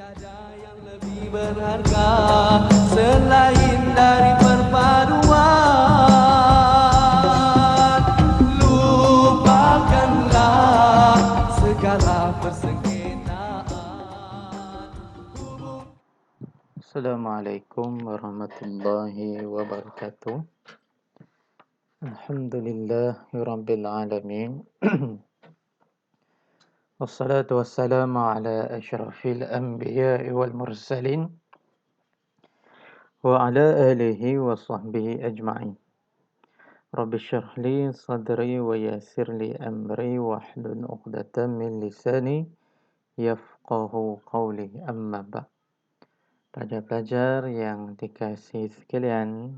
Tiada yang lebih berharga selain dari perpaduan. Lupakanlah segala persengketaan. Assalamualaikum warahmatullahi wabarakatuh. Alhamdulillahirabbil alamin. Wassalatu wassalamu ala asyrafil anbiya'i wal mursalin wa ala alihi wa sahbihi ajma'in. Rabbi shrah li sadri wa yassir li amri wahlul 'uqdatam min lisani yafqahu qawli, amma ba'd. Pelajar-pelajar yang dikasihi sekalian,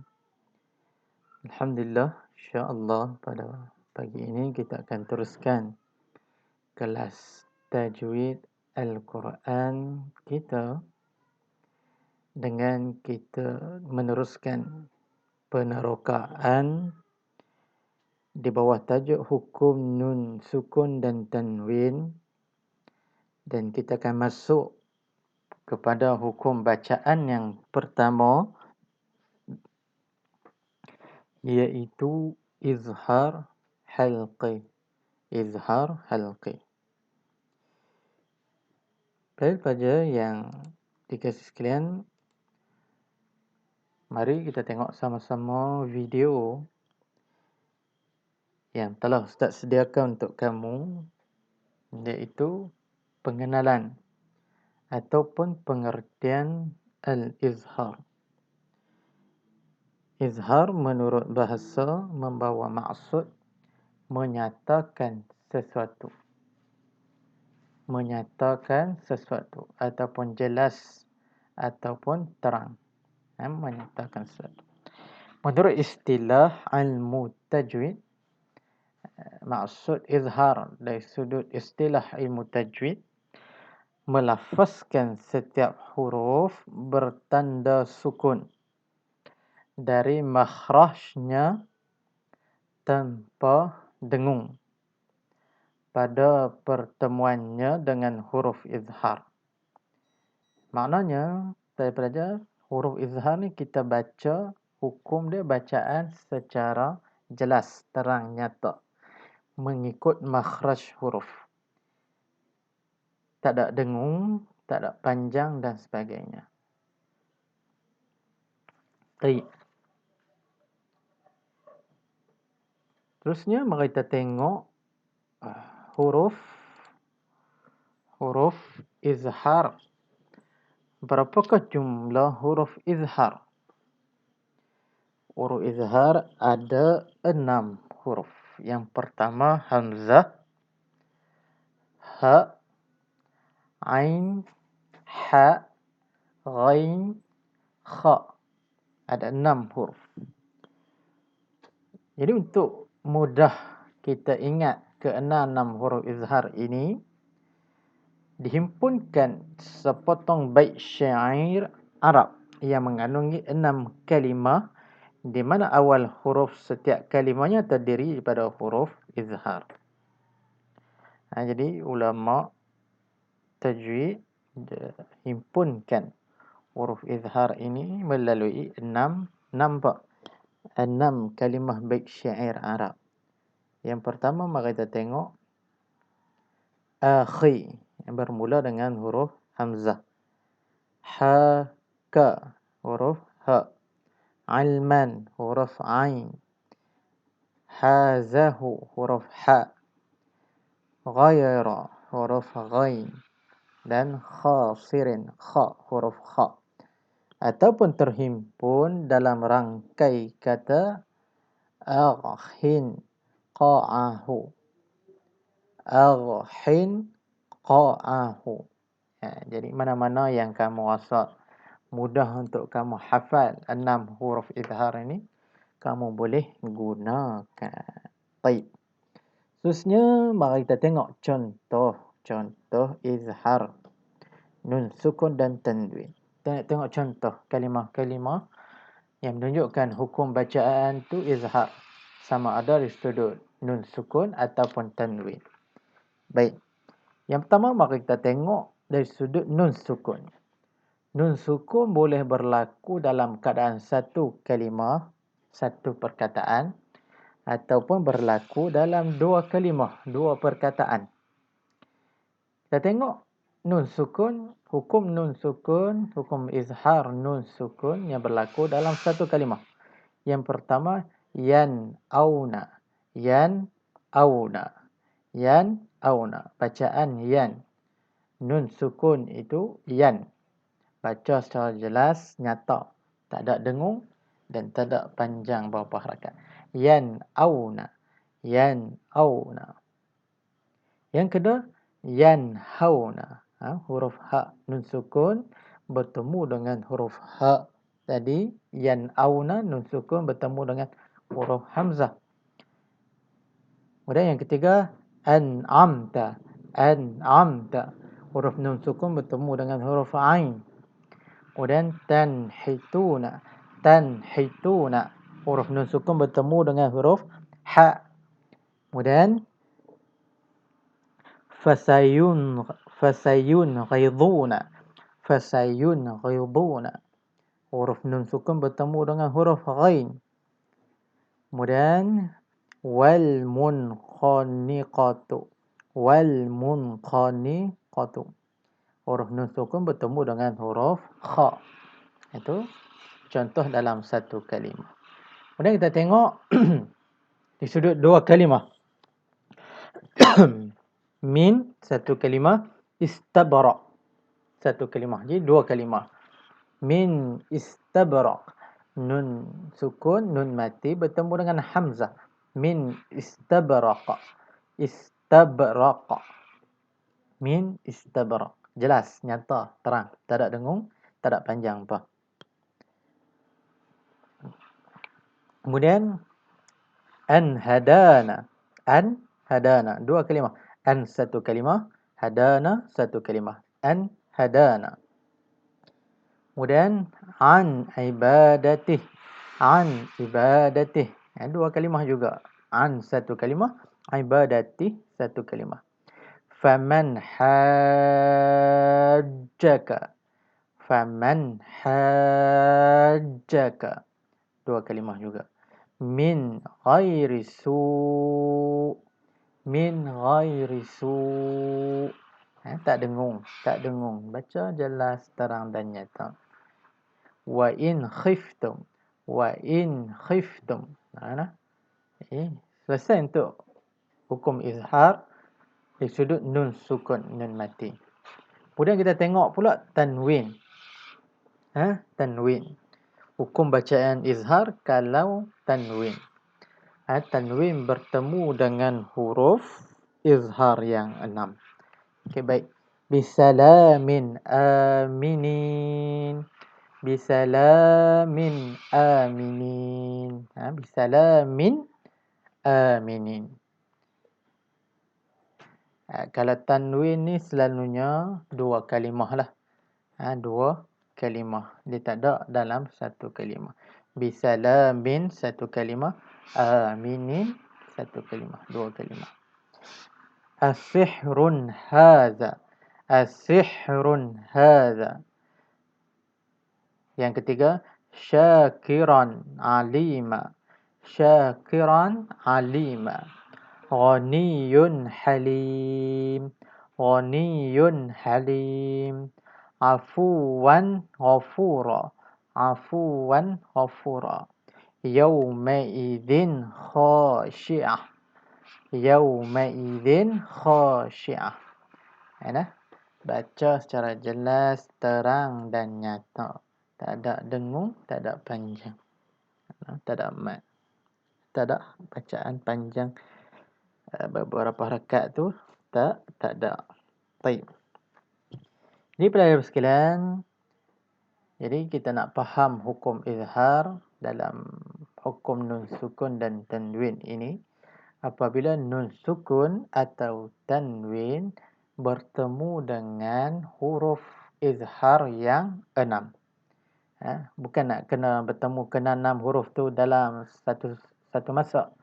alhamdulillah, insya-Allah pada pagi ini kita akan teruskan kelas tajwid Al-Quran kita dengan kita meneruskan penerokaan di bawah tajuk hukum nun sukun dan tanwin, dan kita akan masuk kepada hukum bacaan yang pertama, iaitu izhar halqi. Izhar halqi. Pelajar yang dikasih sekalian, mari kita tengok sama-sama video yang telah Ustaz sediakan untuk kamu, iaitu pengenalan ataupun pengertian al-izhar. Izhar menurut bahasa membawa maksud menyatakan sesuatu. Menyatakan sesuatu ataupun jelas ataupun terang. Menyatakan sesuatu. Menurut istilah ilmu tajwid, maksud izhar dari sudut istilah ilmu tajwid, melafazkan setiap huruf bertanda sukun dari makhrajnya tanpa dengung pada pertemuannya dengan huruf izhar. Maknanya, saya pelajar, huruf izhar ni kita baca, hukum dia bacaan secara jelas, terang, nyata, mengikut makhraj huruf. Tak ada dengung, tak ada panjang dan sebagainya. Baik. Terusnya mari kita tengok huruf izhar. Berapakah jumlah huruf izhar? Huruf izhar ada 6 huruf. Yang pertama hamzah, ha, ain, ha, ghain, kha. Ada 6 huruf. Jadi untuk mudah kita ingat ke-6 huruf izhar ini, dihimpunkan sepotong bait syair Arab yang mengandungi 6 kalimah, di mana awal huruf setiap kalimahnya terdiri daripada huruf izhar. Jadi ulama tajwid himpunkan huruf izhar ini melalui 6 kalimah bait syair Arab. Yang pertama mari kita tengok akhi, yang bermula dengan huruf hamzah. Ha, ka, huruf ha. Alman, huruf ain. Hazahu, huruf ha. Ghayra, huruf ghain. Dan khasirin, kha, huruf kha. Ataupun terhimpun dalam rangkai kata aghin qa'ahu. Aghin qa'ahu. Jadi mana-mana yang kamu rasa mudah untuk kamu hafal 6 huruf izhar ini, kamu boleh gunakan. Baik. Seterusnya mari kita tengok contoh izhar nun sukun dan tanwin. Kita tengok contoh kalimah-kalimah yang menunjukkan hukum bacaan tu izhar, sama ada dari sudut nun sukun ataupun tanwin. Baik. Yang pertama mari kita tengok dari sudut nun sukun. Nun sukun boleh berlaku dalam keadaan satu kalimah, satu perkataan, ataupun berlaku dalam dua kalimah, dua perkataan. Kita tengok nun sukun, hukum izhar nun sukun yang berlaku dalam satu kalimah. Yang pertama, yan auna. Yan auna. Yan auna. Bacaan yan. Nun sukun itu yan. Baca secara jelas, nyata. Tak ada dengung dan tak ada panjang beberapa harakat. Yan auna. Yan auna. Yang kedua, yan hauna. Huruf ha nun sukun bertemu dengan huruf ha tadi. Yan auna nun sukun bertemu dengan huruf hamzah. Kemudian yang ketiga, an'amta. An'amta. Huruf nun sukun bertemu dengan huruf ain. Kemudian tanhituna. Tanhituna. Huruf nun sukun bertemu dengan huruf ha. Kemudian fasayun ghiduna. Fasayun ghiduna. Huruf nun sukun bertemu dengan huruf ghain. Kemudian wal munkhaniqatu. Wal munkhaniqatu. Huruf nun sukun bertemu dengan huruf kha. Itu contoh dalam satu kalimah. Kemudian kita tengok di sudut dua kalimah. Min satu kalimah, istabara satu kalimah. Jadi dua kalimah. Min istabara. Nun sukun, nun mati bertemu dengan hamzah. Min istabraqa. Istabraqa. Min istabraq. Jelas, nyata, terang. Tak ada dengung, tak ada panjang apa. Kemudian an hadana. An hadana. Dua kalimah. An satu kalimah, hadana satu kalimah. An hadana. Kemudian an ibadatih. An ibadatih. Dua kalimah juga. An satu kalimah, ibadatih satu kalimah. Faman hajjaka. Faman hajjaka. Dua kalimah juga. Min ghairi su'. Min ghairi su'. Tak dengung, tak dengung. Baca jelas, terang dan nyata. Wa in khiftum. Wa in khiftum. Selesai untuk hukum izhar di sudut nun sukun, nun mati. Kemudian kita tengok pula tanwin. Tanwin. Hukum bacaan izhar kalau tanwin. Tanwin bertemu dengan huruf izhar yang 6. Okey, baik. Bisalamin aminin. Bisalamin aminin. Bisalamin aminin. Kalau tanwin ni selalunya dua kalimah lah. Dua kalimah. Dia tak ada dalam satu kalimah. Bisalamin satu kalimah. Aminin satu kalimah. Dua kalimah. As-sihrun hadha. As-sihrun hadha. Yang ketiga, syakiran alima. Syakiran alima. Ghaniyun halim. Ghaniyun halim. Afuwan ghafura. Afuwan ghafura. Yawma'idhin khashi'ah. Yawma'idhin khashi'ah. Baca secara jelas, terang dan nyata. Tak ada dengung, tak ada panjang. Tak ada mat. Tak ada bacaan panjang. Beberapa harakat tu tak ada. Baik. Jadi pelajar sekalian, jadi kita nak faham hukum izhar dalam hukum nun sukun dan tanwin ini. Apabila nun sukun atau tanwin bertemu dengan huruf izhar yang 6. Bukan nak kena bertemu kena 6 huruf tu dalam satu masa.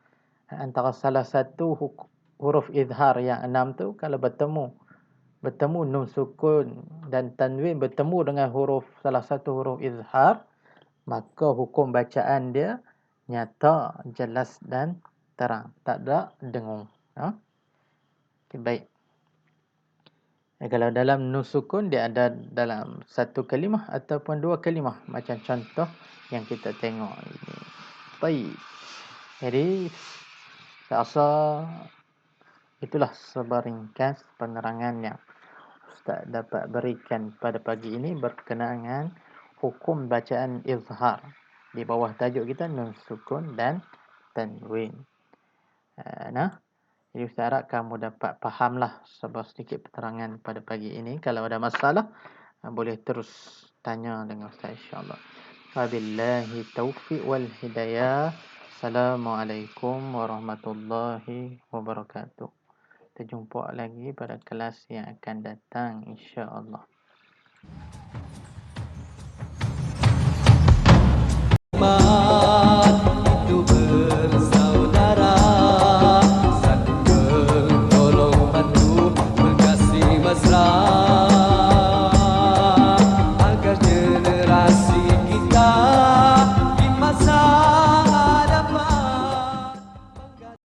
Antara salah satu huruf izhar yang 6 tu kalau bertemu bertemu nun sukun dan tanwin bertemu dengan huruf salah satu huruf izhar, maka hukum bacaan dia nyata, jelas dan terang. Tak ada dengung. Ha? Okay, baik. Kalau dalam nun sukun dia ada dalam satu kalimah ataupun dua kalimah. Macam contoh yang kita tengok ini. Baik. Jadi, saya rasa itulah sebaringkas penerangan yang Ustaz dapat berikan pada pagi ini berkenaan dengan hukum bacaan izhar. Di bawah tajuk kita nun sukun dan tanwin. Nah, jadi Ustaz harap kamu dapat fahamlah sedikit penerangan pada pagi ini. Kalau ada masalah, boleh terus tanya dengan Ustaz insya-Allah. Wabillahi taufiq wal hidayah. Assalamualaikum warahmatullahi wabarakatuh. Kita jumpa lagi pada kelas yang akan datang insya-Allah.